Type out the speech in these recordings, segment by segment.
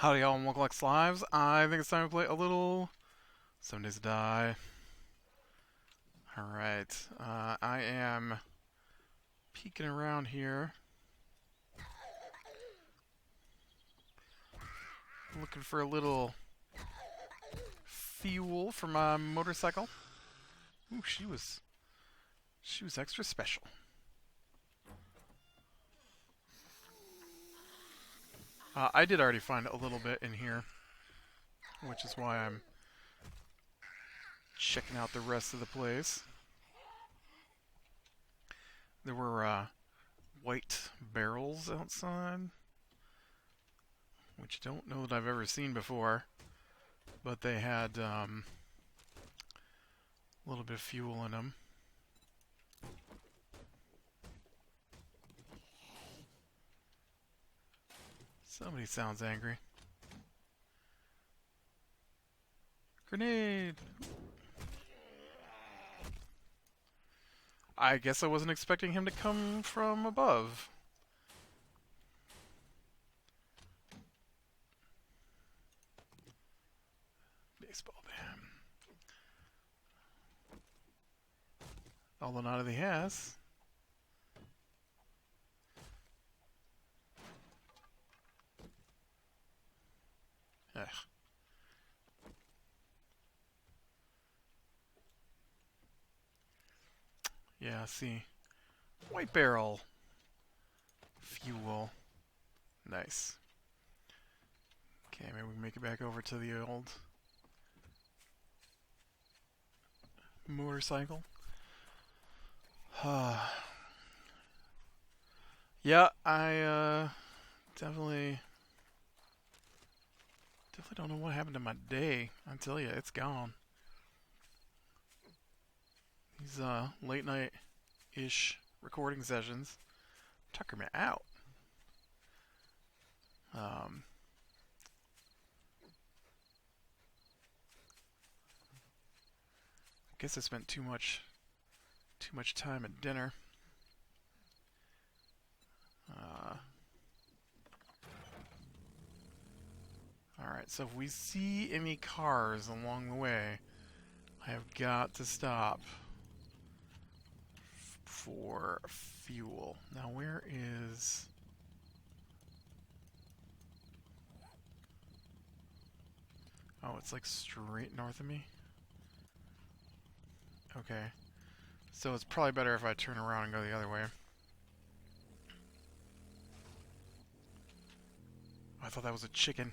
Howdy y'all and welcome to Lex Lives. I think it's time to play a little 7 Days to Die. Alright, I am peeking around here. Looking for a little fuel for my motorcycle. Ooh, she was extra special. I did already find a little bit in here, which is why I'm checking out the rest of the place. There were white barrels outside, which I don't know that I've ever seen before, but they had a little bit of fuel in them. Somebody sounds angry. Grenade! I guess I wasn't expecting him to come from above. Baseball bat. Although not of the ass. Ugh. Yeah, see. White barrel. Fuel. Nice. Okay, maybe we can make it back over to the old motorcycle. Yeah, I definitely don't know what happened to my day. I tell you, it's gone. These late night-ish recording sessions tucker me out. I guess I spent too much time at dinner. Alright, so if we see any cars along the way, I have got to stop for fuel. Now where is... Oh, it's like straight north of me? Okay. So it's probably better if I turn around and go the other way. I thought that was a chicken.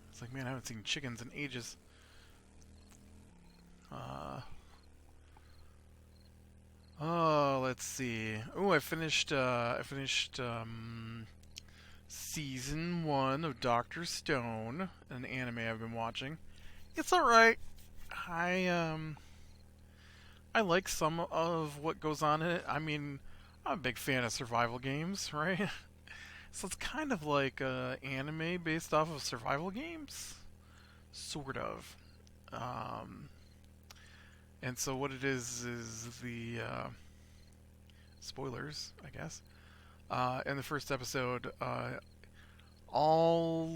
It's like, man, I haven't seen chickens in ages. Oh, let's see. Oh, I finished season 1 of Dr. Stone, an anime I've been watching. It's alright. I like some of what goes on in it. I mean, I'm a big fan of survival games, right? So it's kind of like anime based off of survival games, sort of. Um, and so what it is the spoilers, I guess. In the first episode, all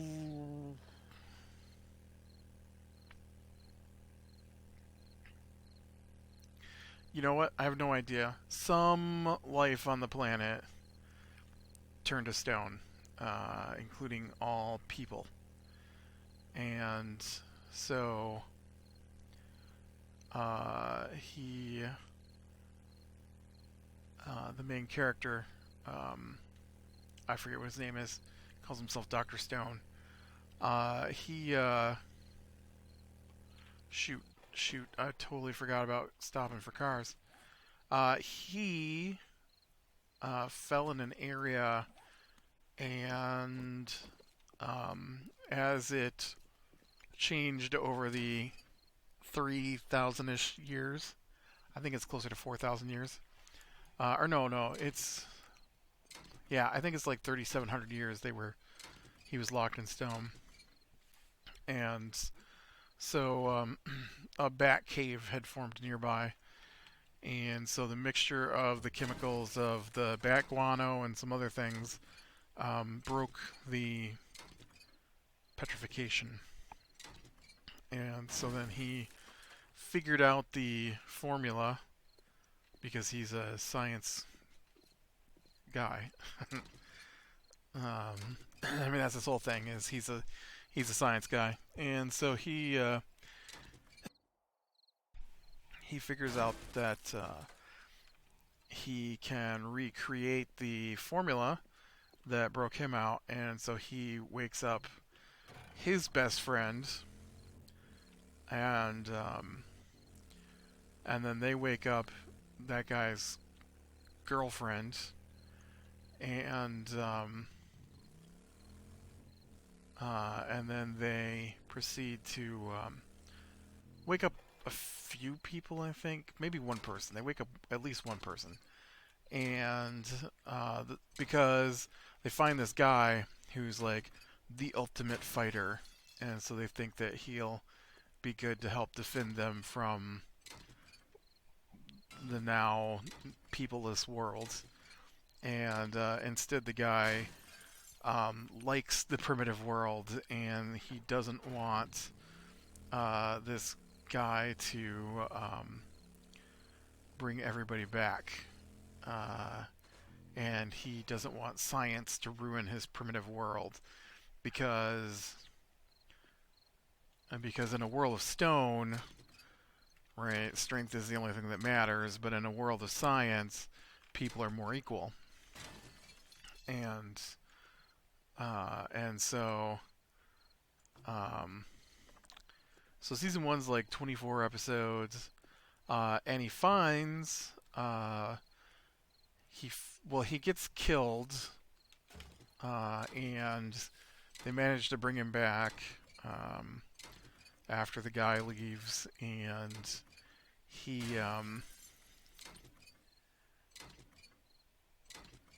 you know what? I have no idea. Some life on the planet turned to stone, including all people. And so he, the main character, I forget what his name is, calls himself Dr. Stone. He, shoot, I totally forgot about stopping for cars. He fell in an area, and as it changed over the 3,000-ish years, I think it's closer to 4,000 years. Or no, it's yeah, I think it's like 3,700 years. He was locked in stone, and so a bat cave had formed nearby, and so the mixture of the chemicals of the bat guano and some other things broke the petrification. And so then he figured out the formula because he's a science guy. I mean that's his whole thing is he's a science guy, and so he figures out that he can recreate the formula that broke him out, and so he wakes up his best friend, and and then they wake up that guy's girlfriend, and and then they proceed to wake up a few people, I think, maybe one person. They wake up at least one person, and because they find this guy who's like the ultimate fighter, and so they think that he'll be good to help defend them from the now peopleless world. And instead, the guy likes the primitive world, and he doesn't want this guy to bring everybody back. And he doesn't want science to ruin his primitive world because in a world of stone, right, strength is the only thing that matters, but in a world of science, people are more equal. And so so season one's like 24 episodes, and he finds he gets killed, and they manage to bring him back after the guy leaves, and he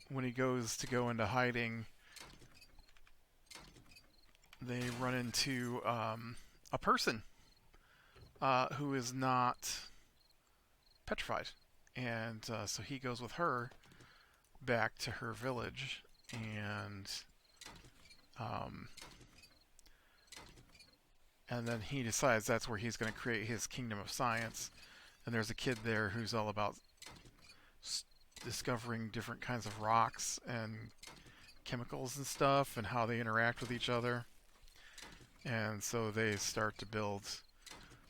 when he goes to go into hiding, they run into a person who is not petrified, and so he goes with her back to her village, and then he decides that's where he's going to create his kingdom of science. And there's a kid there who's all about discovering different kinds of rocks and chemicals and stuff and how they interact with each other. And so they start to build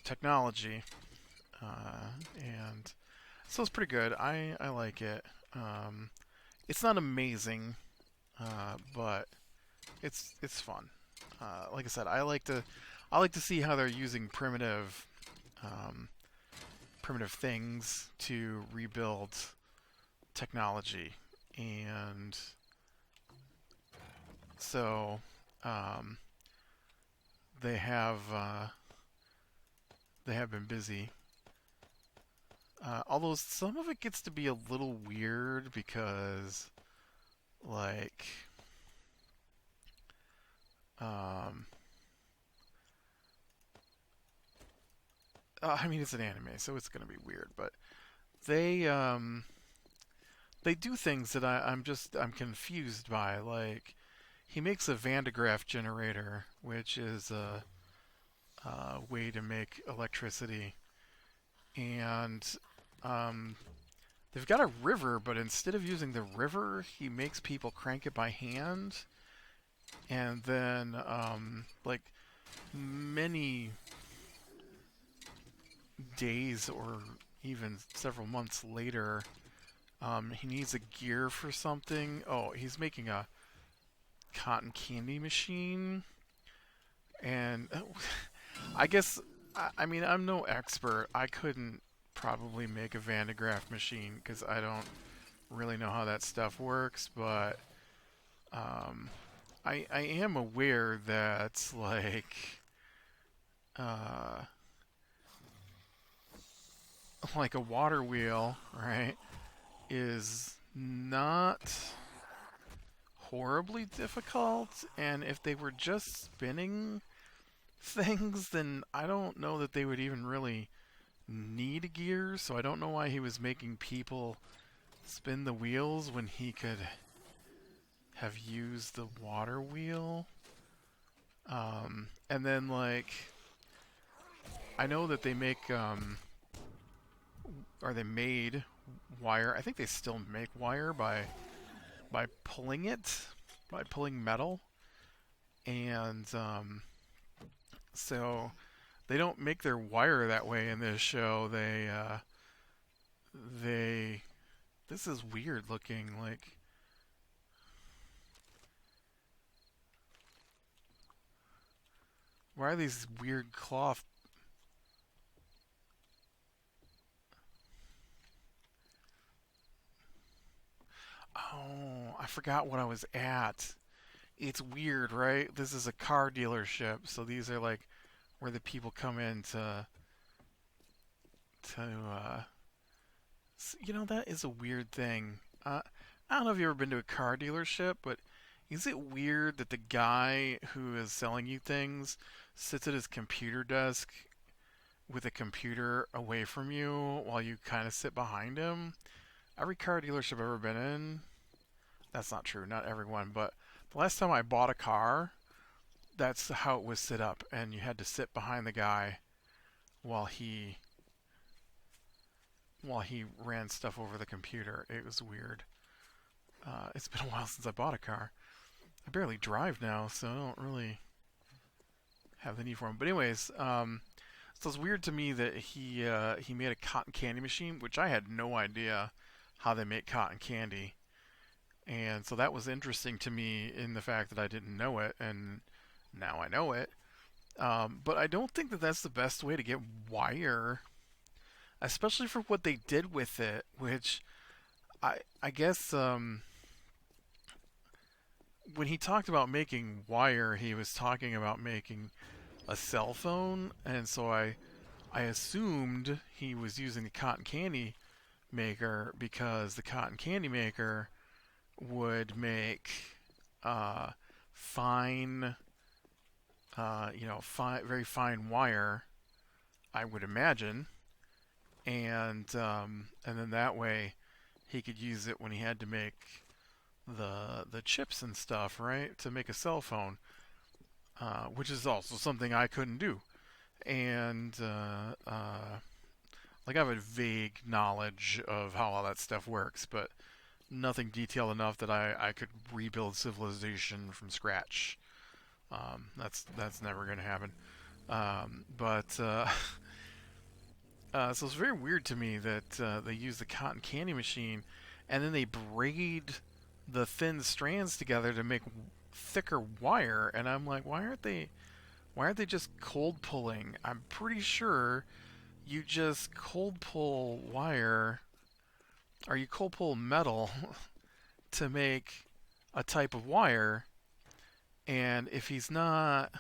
technology, and so it's pretty good. I like it. It's not amazing, but it's fun. Like I said, I like to see how they're using primitive things to rebuild technology, and so they have been busy. Although some of it gets to be a little weird because, like, I mean, it's an anime, so it's gonna be weird. But they do things that I'm confused by. Like, he makes a Van de Graaff generator, which is a way to make electricity, and they've got a river, but instead of using the river, he makes people crank it by hand, and then like many days or even several months later, he needs a gear for something. Oh, he's making a cotton candy machine, and I guess I mean I'm no expert. I couldn't probably make a Van de Graaff machine because I don't really know how that stuff works, but I am aware that like a water wheel, right, is not horribly difficult, and if they were just spinning things, then I don't know that they would even really need a gear, so I don't know why he was making people spin the wheels when he could have used the water wheel. And then like I know that they make or they made wire. I think they still make wire by pulling it, by pulling metal, and so they don't make their wire that way in this show. They this is weird looking. Like why are these weird cloth? Oh, I forgot what I was at. It's weird, right? This is a car dealership, so these are like where the people come in to that is a weird thing. I don't know if you've ever been to a car dealership, but is it weird that the guy who is selling you things sits at his computer desk with a computer away from you while you kind of sit behind him? Every car dealership I've ever been in, that's not true, not everyone, but the last time I bought a car, that's how it was set up, and you had to sit behind the guy while he ran stuff over the computer. It was weird. It's been a while since I bought a car. I barely drive now, so I don't really have the need for them. But anyways, so it's weird to me that he made a cotton candy machine, which I had no idea how they make cotton candy, and so that was interesting to me in the fact that I didn't know it, and now I know it. But I don't think that that's the best way to get wire, especially for what they did with it, which I guess when he talked about making wire, he was talking about making a cell phone, and so I assumed he was using the cotton candy maker because the cotton candy maker would make uh, fine, very fine wire. I would imagine, and then that way he could use it when he had to make the chips and stuff, right, to make a cell phone, which is also something I couldn't do. And like I have a vague knowledge of how all that stuff works, but nothing detailed enough that I could rebuild civilization from scratch. That's never going to happen. But so it's very weird to me that they use the cotton candy machine, and then they braid the thin strands together to make thicker wire. And I'm like, why aren't they just cold pulling? I'm pretty sure you just cold pull wire, or you cold pull metal to make a type of wire. And if he's not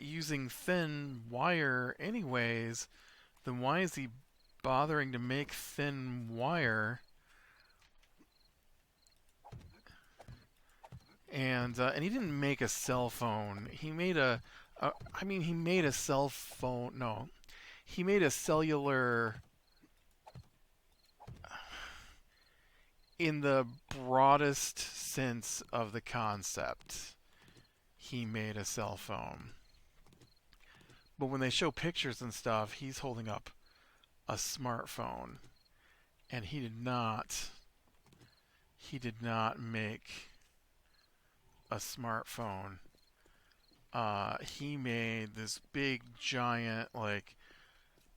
using thin wire anyways, then why is he bothering to make thin wire? And he didn't make a cell phone. He made a cell phone. No, he made a cellular in the broadest sense of the concept. He made a cell phone. But when they show pictures and stuff, he's holding up a smartphone, and he did not make a smartphone. He made this big giant like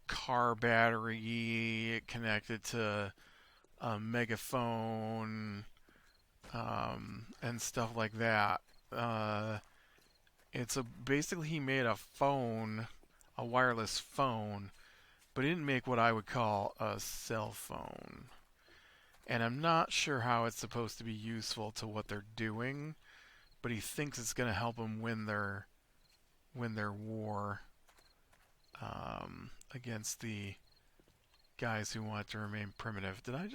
car battery connected to a megaphone, and stuff like that. Basically he made a phone, a wireless phone, but he didn't make what I would call a cell phone. And I'm not sure how it's supposed to be useful to what they're doing, but he thinks it's going to help them win their war, against the guys who want to remain primitive. I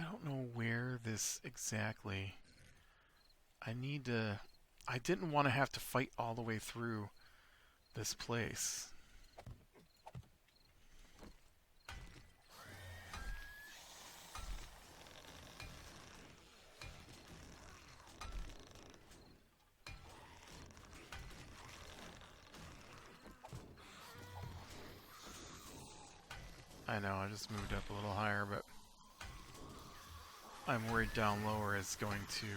don't know where this exactly. I didn't want to have to fight all the way through this place. I know, I just moved up a little higher, but I'm worried down lower is going to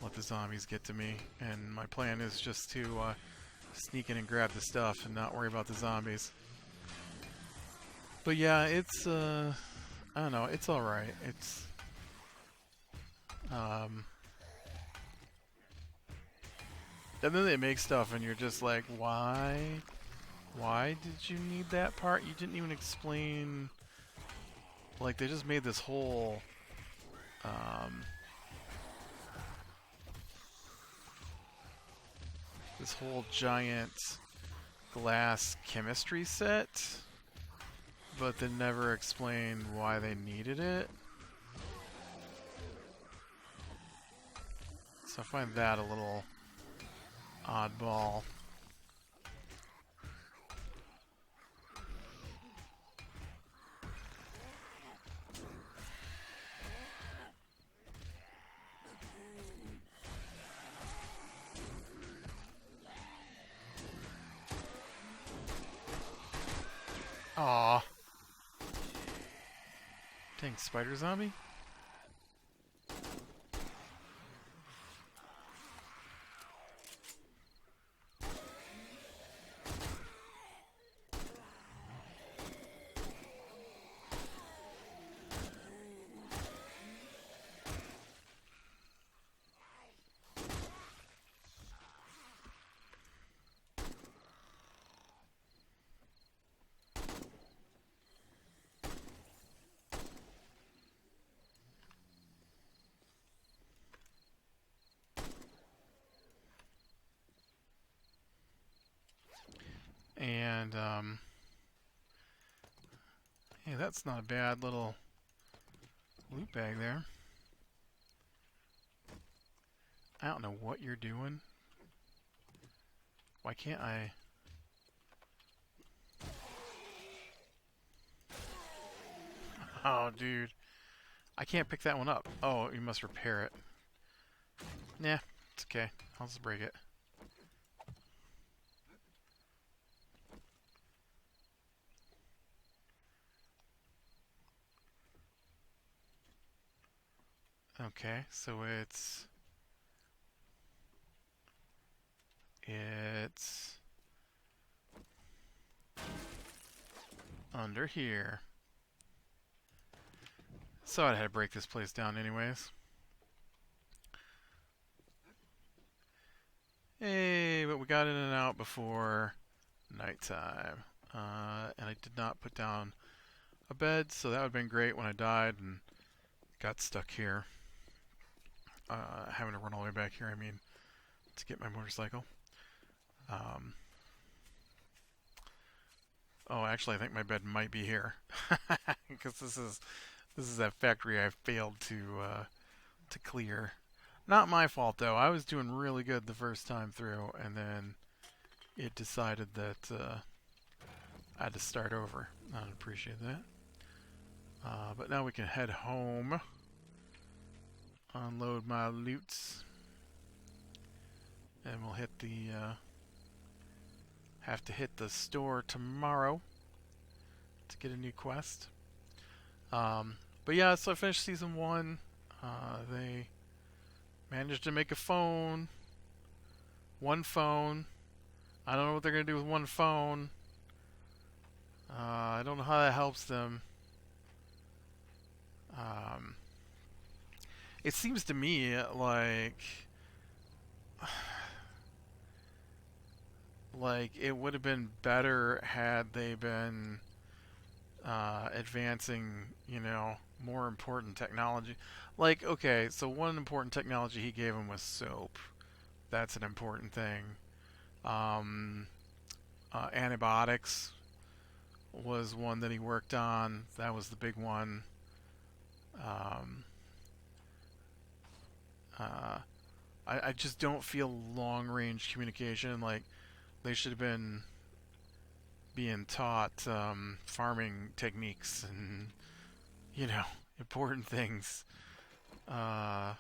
let the zombies get to me. And my plan is just to sneak in and grab the stuff and not worry about the zombies. But yeah, it's, I don't know, it's alright. It's, um, and then they make stuff and you're just like, why? Why did you need that part? You didn't even explain, like, they just made this whole, um, giant glass chemistry set, but they never explained why they needed it. So I find that a little oddball. Aw. Dang, spider zombie? And, hey, that's not a bad little loot bag there. I don't know what you're doing. Why can't I? Oh, dude. I can't pick that one up. Oh, you must repair it. Nah, it's okay. I'll just break it. Okay, so it's under here. So I had to break this place down anyways. Hey, but we got in and out before nighttime. And I did not put down a bed, so that would have been great when I died and got stuck here. Having to run all the way back here, I mean, to get my motorcycle. Oh, actually, I think my bed might be here. Because this is that factory I failed to clear. Not my fault, though. I was doing really good the first time through, and then it decided that I had to start over. I'd appreciate that. But now we can head home, unload my loots, and we'll hit the have to hit the store tomorrow to get a new quest. But yeah, so I finished season 1. They managed to make a phone. One phone. I don't know what they're going to do with one phone. I don't know how that helps them. It seems to me like it would have been better had they been advancing, more important technology. Like, okay, so one important technology he gave him was soap. That's an important thing. Antibiotics was one that he worked on. That was the big one. Um, I just don't feel long range communication. Like, they should have been being taught farming techniques and, important things that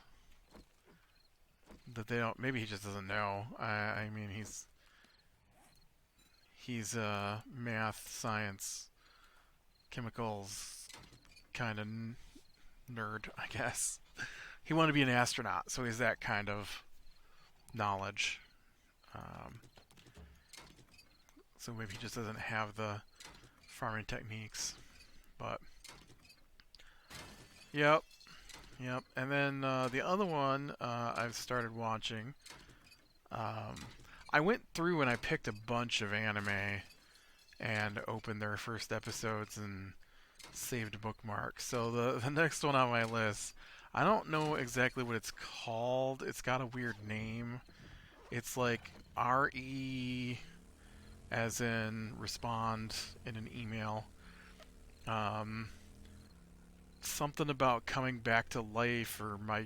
they don't. Maybe he just doesn't know. I mean, he's a math science chemicals kind of nerd, I guess. He wanted to be an astronaut, so he's that kind of knowledge. Um, so maybe he just doesn't have the farming techniques. But yep, yep. And then the other one I've started watching. Um, I went through and I picked a bunch of anime and opened their first episodes and saved bookmarks. So the next one on my list, I don't know exactly what it's called. It's got a weird name. It's like RE as in respond in an email. Um, Something about coming back to life or my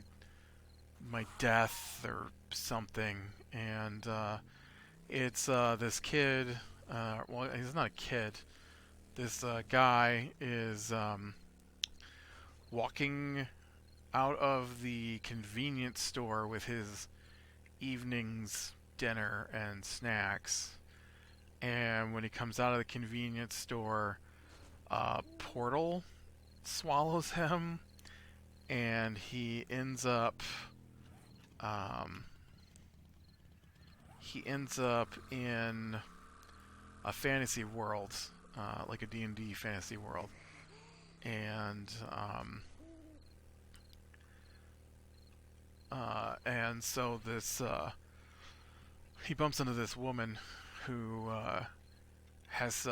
death or something. And it's this kid. Well, he's not a kid. This guy is walking out of the convenience store with his evening's dinner and snacks. And when he comes out of the convenience store, a portal swallows him, and um, he ends up in a fantasy world, like a D&D fantasy world, and so this he bumps into this woman who has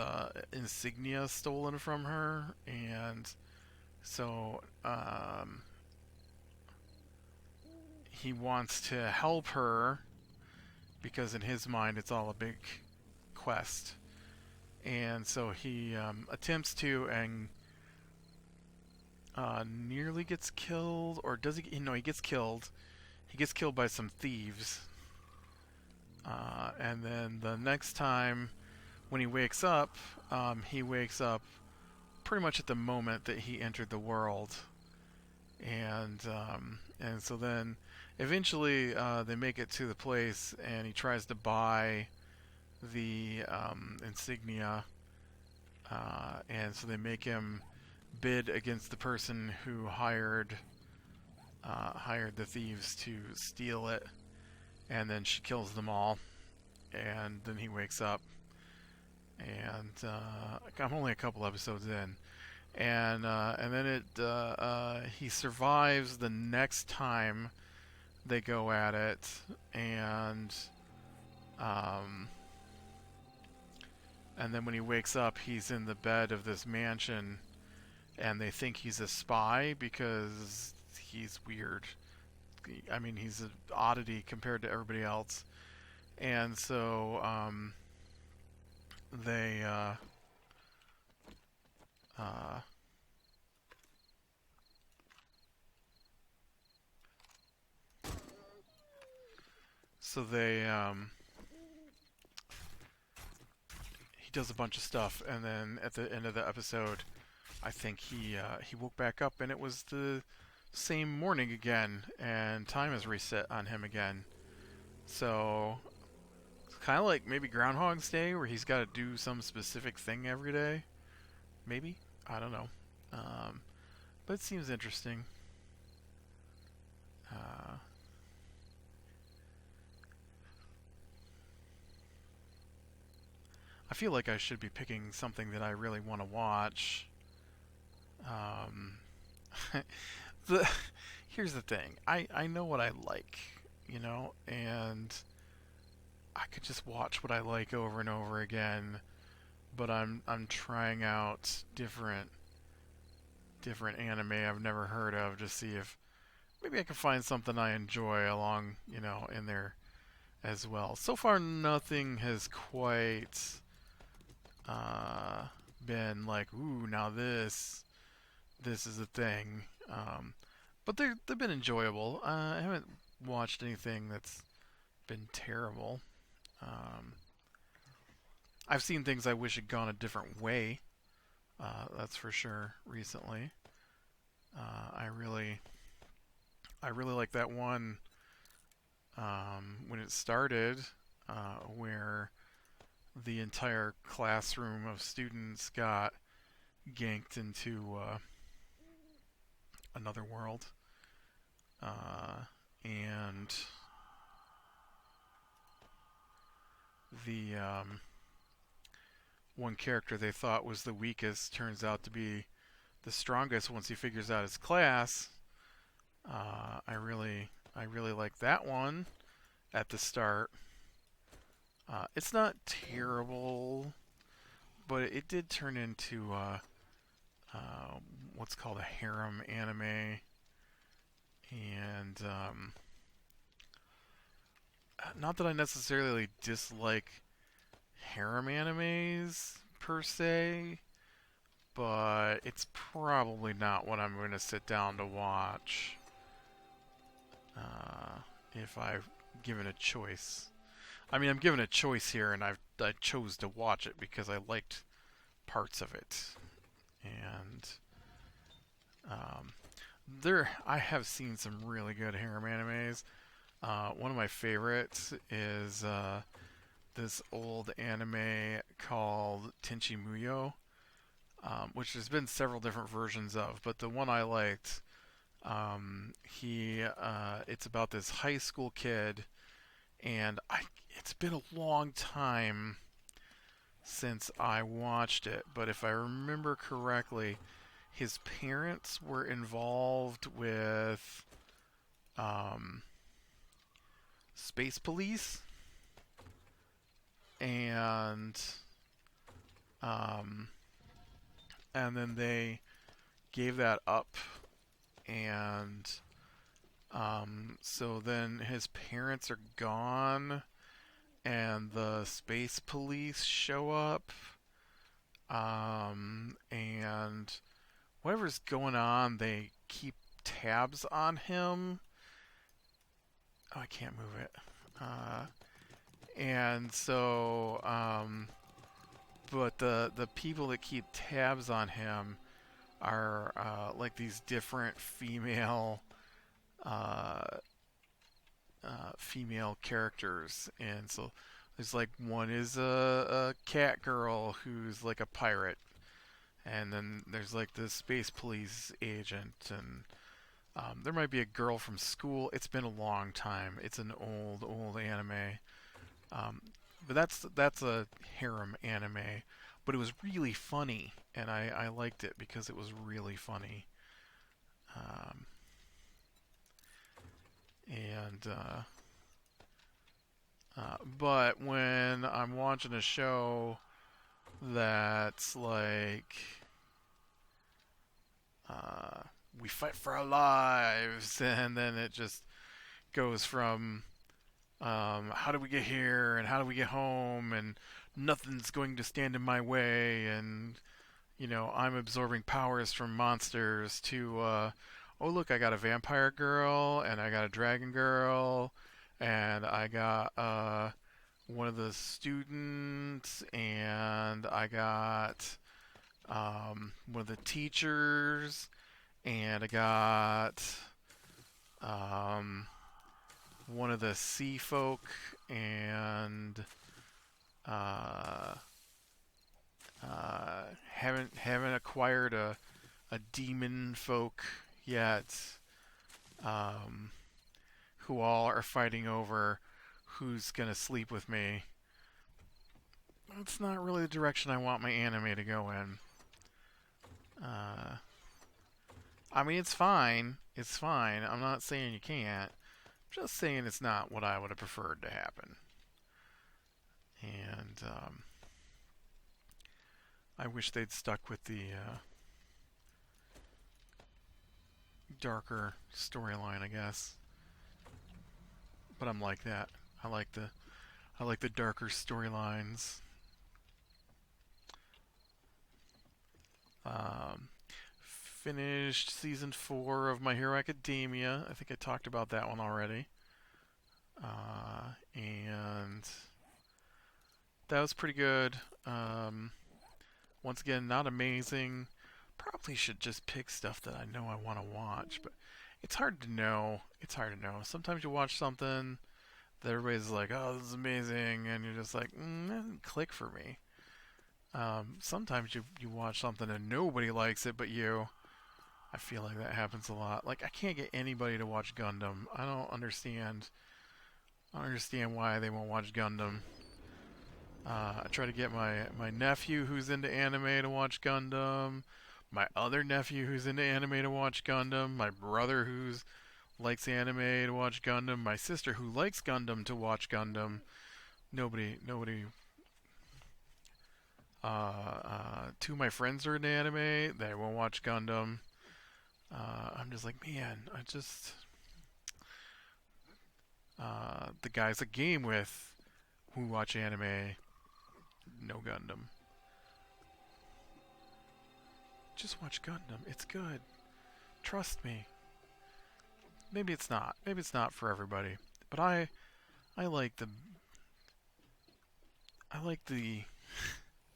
insignia stolen from her, and so he wants to help her because in his mind it's all a big quest. And so he attempts to and nearly gets killed, or does he? No, he gets killed. He gets killed by some thieves. And then the next time when he wakes up pretty much at the moment that he entered the world. And so then eventually they make it to the place, and he tries to buy the insignia, and so they make him bid against the person who hired the thieves to steal it, and then she kills them all, and then he wakes up, and I'm only a couple episodes in, and then he survives the next time they go at it, um, and then when he wakes up, he's in the bed of this mansion, and they think he's a spy because he's weird. I mean, he's an oddity compared to everybody else, and so they uh, so they he does a bunch of stuff, and then at the end of the episode, I think he woke back up, and it was the same morning again, and time is reset on him again. So it's kind of like maybe Groundhog's Day, where he's got to do some specific thing every day. Maybe, I don't know, um, but it seems interesting. Uh, I feel like I should be picking something that I really want to watch. Um, the Here's the thing. I know what I like, and I could just watch what I like over and over again, but I'm trying out different anime I've never heard of to see if maybe I can find something I enjoy along, in there as well. So far nothing has quite uh been like, ooh, now this is a thing. But they've been enjoyable. I haven't watched anything that's been terrible. Um, I've seen things I wish had gone a different way. That's for sure. Recently, I really like that one when it started, where the entire classroom of students got ganked into another world, and the one character they thought was the weakest turns out to be the strongest once he figures out his class. I really like that one at the start. It's not terrible, but it did turn into uh, what's called a harem anime, and not that I necessarily dislike harem animes per se, but it's probably not what I'm going to sit down to watch uh, if I've given a choice. I mean, I'm given a choice here, and I chose to watch it because I liked parts of it, and um, I have seen some really good harem animes. One of my favorites is this old anime called Tenchi Muyo, which there's been several different versions of, but the one I liked, it's about this high school kid, and it's been a long time since I watched it, but if I remember correctly, his parents were involved with um, space police, and um, and then they gave that up, and so then his parents are gone, and the space police show up, and whatever's going on, they keep tabs on him. Oh, I can't move it. And so, but the people that keep tabs on him are like these different uh, female characters, and so there's like one is a cat girl who's like a pirate, and then there's like the space police agent, and there might be a girl from school. It's been a long time. It's an old anime, um, but that's a harem anime. But it was really funny, and I liked it because it was really funny. Um, and but when I'm watching a show that's like uh, we fight for our lives, and then it just goes from how do we get here and how do we get home, and nothing's going to stand in my way, and I'm absorbing powers from monsters, to oh look, I got a vampire girl and I got a dragon girl and I got one of the students, and I got one of the teachers, and I got um, one of the sea folk, and uh, haven't acquired a demon folk yet, um, who all are fighting over who's gonna sleep with me. It's not really the direction I want my anime to go in. Uh, I mean, it's fine. It's fine. I'm not saying you can't. I'm just saying it's not what I would have preferred to happen. And I wish they'd stuck with the darker storyline, I guess. But I'm like that. I like the I like the darker storylines. Um, Finished season 4 of My Hero Academia. I think I talked about that one already. And that was pretty good. Once again, not amazing. Probably should just pick stuff that I know I want to watch, but it's hard to know. It's hard to know. Sometimes you watch something that everybody's like, "Oh, this is amazing," and you're just like, "That didn't click for me." Sometimes you watch something and nobody likes it but you. I feel like that happens a lot. Like I can't get anybody to watch Gundam. I don't understand. I don't understand why they won't watch Gundam. I try to get my nephew who's into anime to watch Gundam. My other nephew who's into anime to watch Gundam. My brother who's likes anime to watch Gundam. My sister who likes Gundam to watch Gundam. Nobody. Two of my friends are into anime. They won't watch Gundam. I'm just like, man, I just the guys I game with who watch anime, no Gundam. Just watch Gundam. It's good. Trust me. Maybe it's not. Maybe it's not for everybody. But I like the I like the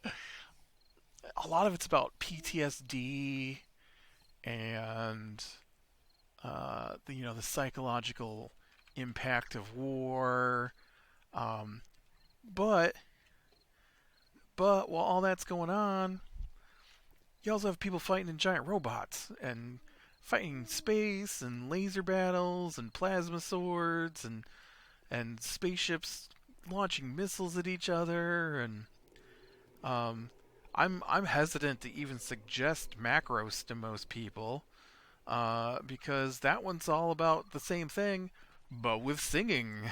a lot of it's about PTSD and the psychological impact of war. Um, but while all that's going on, you also have people fighting in giant robots and fighting space and laser battles and plasma swords and spaceships launching missiles at each other and um, I'm hesitant to even suggest Macros to most people because that one's all about the same thing but with singing.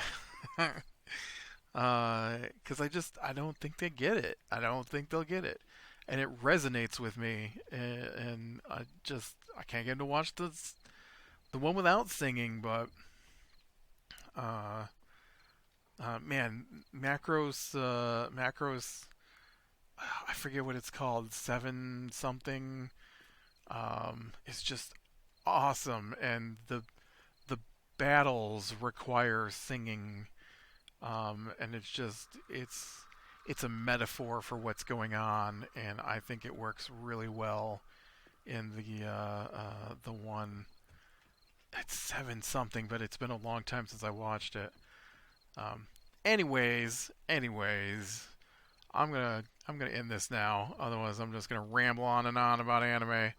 Because I don't think they get it. I don't think they'll get it, and it resonates with me, and I can't get them to watch the one without singing. But uh, man, macros. I forget what it's called. Seven something. It's just awesome, and the battles require singing. And it's a metaphor for what's going on, and I think it works really well in the one. It's seven something, but it's been a long time since I watched it. Um, anyways, I'm gonna end this now. Otherwise, I'm just gonna ramble on and on about anime.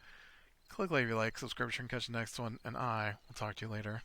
Click like if you like, subscription, catch the next one, and I will talk to you later.